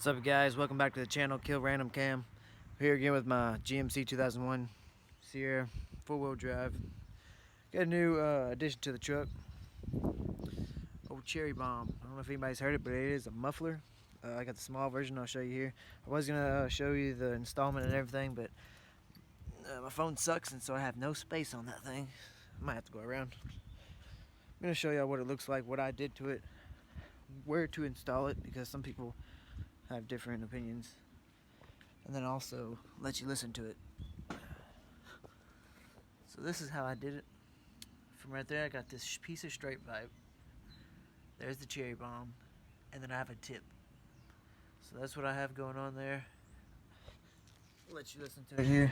What's up, guys? Welcome back to the channel, Kill-Kam. Here again with my GMC 2001 Sierra 4-wheel drive. Got a new addition to the truck. Old Cherry Bomb. I don't know if anybody's heard it, but it is a muffler. I got the small version I'll show you here. I was gonna show you the installment and everything, but my phone sucks, and so I have no space on that thing. I might have to go around. I'm gonna show you what it looks like, what I did to it, where to install it, because some people have different opinions, and then also let you listen to it. So this is how I did it. From right there, I got this piece of straight pipe. There's the Cherry Bomb, and then I have a tip. So that's what I have going on there. I'll let you listen to it here.